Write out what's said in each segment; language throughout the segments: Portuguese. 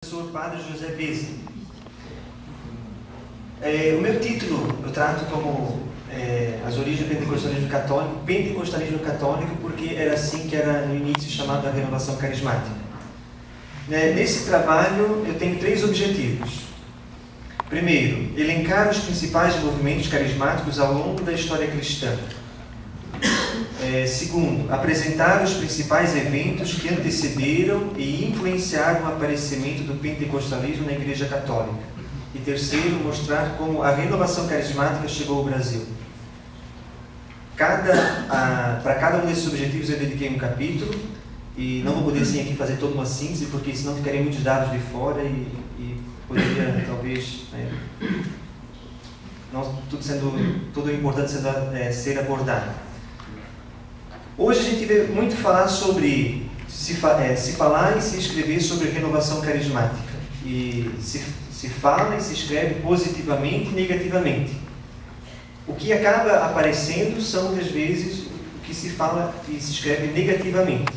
Professor Padre José Beza. O meu título eu trato como as origens do pentecostalismo católico, porque era assim que era no início chamado a renovação carismática. Nesse trabalho eu tenho 3 objetivos. Primeiro, elencar os principais movimentos carismáticos ao longo da história cristã. Segundo, apresentar os principais eventos que antecederam e influenciaram o aparecimento do pentecostalismo na Igreja Católica. E terceiro, mostrar como a renovação carismática chegou ao Brasil. Para cada um desses objetivos eu dediquei um capítulo, e não vou poder assim aqui fazer toda uma síntese, porque senão ficaria muitos dados de fora e poderia talvez não tudo o importante ser abordado. Hoje a gente vê muito falar sobre se falar e se escrever sobre renovação carismática. E se fala e se escreve positivamente e negativamente. O que acaba aparecendo são, muitas vezes, o que se fala e se escreve negativamente.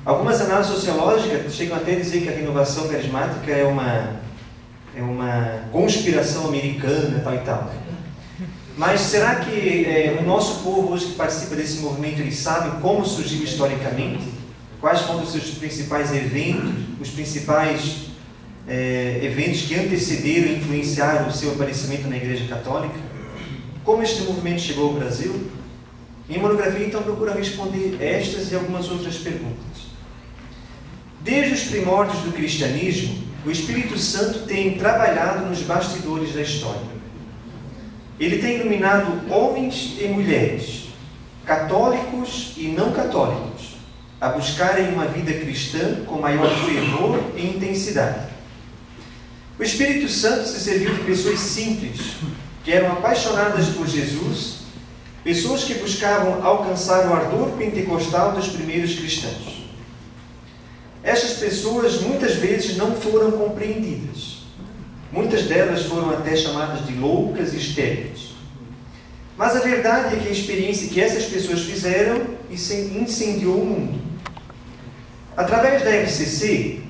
Algumas análises sociológicas chegam até a dizer que a renovação carismática é uma conspiração americana, tal e tal. Mas será que o nosso povo hoje que participa desse movimento, eles sabem como surgiu historicamente? Quais foram os seus principais eventos, os principais eventos que antecederam e influenciaram o seu aparecimento na Igreja Católica? Como este movimento chegou ao Brasil? Em monografia, então, procura responder estas e algumas outras perguntas. Desde os primórdios do cristianismo, o Espírito Santo tem trabalhado nos bastidores da história. Ele tem iluminado homens e mulheres, católicos e não católicos, a buscarem uma vida cristã com maior fervor e intensidade. O Espírito Santo se serviu de pessoas simples, que eram apaixonadas por Jesus, pessoas que buscavam alcançar o ardor pentecostal dos primeiros cristãos. Estas pessoas muitas vezes não foram compreendidas. Muitas delas foram até chamadas de loucas e estéreis. Mas a verdade é que a experiência que essas pessoas fizeram incendiou o mundo. Através da RCC,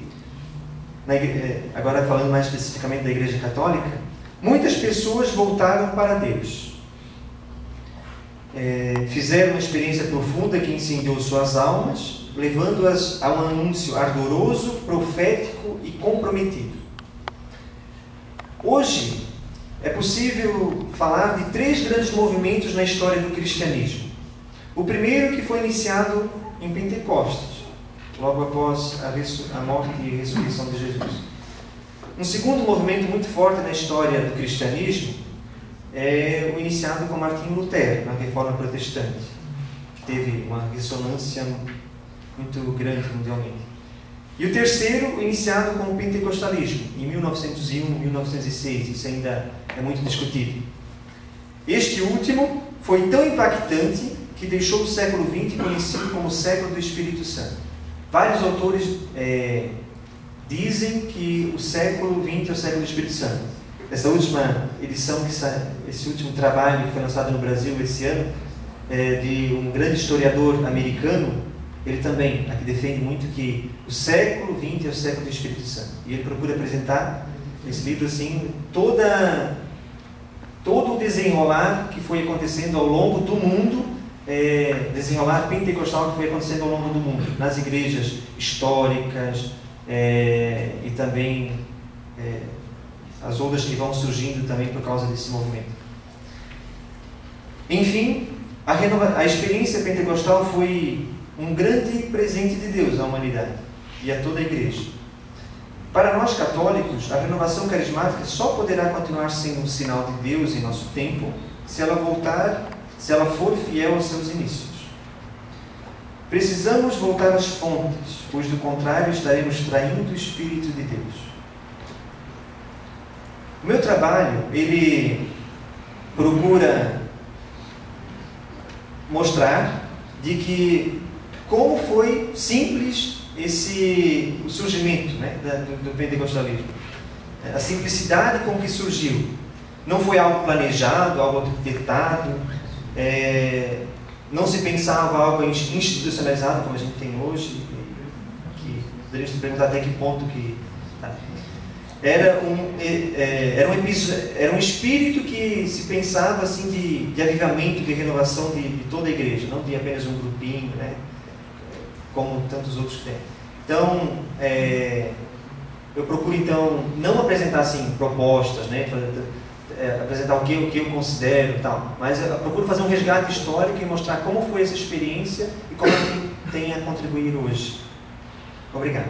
agora falando mais especificamente da Igreja Católica, muitas pessoas voltaram para Deus. Fizeram uma experiência profunda que incendiou suas almas, levando-as a um anúncio ardoroso, profético e comprometido. Hoje, é possível falar de 3 grandes movimentos na história do cristianismo. O primeiro que foi iniciado em Pentecostes, logo após a morte e ressurreição de Jesus. Um segundo movimento muito forte na história do cristianismo é o iniciado com Martinho Lutero, na Reforma Protestante, que teve uma ressonância muito grande mundialmente. E o terceiro, iniciado com o pentecostalismo, em 1901, 1906. Isso ainda é muito discutido. Este último foi tão impactante que deixou o século XX conhecido como o século do Espírito Santo. Vários autores dizem que o século XX é o século do Espírito Santo. Essa última edição, esse último trabalho que foi lançado no Brasil esse ano, de um grande historiador americano, ele também aqui defende muito que o século XX é o século do Espírito Santo. E ele procura apresentar nesse livro assim todo o desenrolar que foi acontecendo ao longo do mundo, desenrolar pentecostal que foi acontecendo ao longo do mundo, nas igrejas históricas e também as outras que vão surgindo também por causa desse movimento. Enfim, a experiência pentecostal foi um grande presente de Deus à humanidade e a toda a igreja. Para nós católicos, a renovação carismática só poderá continuar sendo um sinal de Deus em nosso tempo se ela for fiel aos seus inícios. Precisamos voltar às fontes, pois do contrário estaremos traindo o Espírito de Deus. O meu trabalho, ele procura mostrar de que como foi simples o surgimento do pentecostalismo. A simplicidade com que surgiu. Não foi algo planejado, algo arquitetado, não se pensava algo institucionalizado como a gente tem hoje, que poderíamos perguntar até que ponto que... Tá? era um espírito que se pensava assim de avivamento, de renovação de toda a igreja, não de apenas um grupinho, né? Como tantos outros que tem. Então, eu procuro então não apresentar assim propostas, né? Apresentar o que eu considero e tal, mas eu procuro fazer um resgate histórico e mostrar como foi essa experiência e como ela tem a contribuir hoje. Obrigado.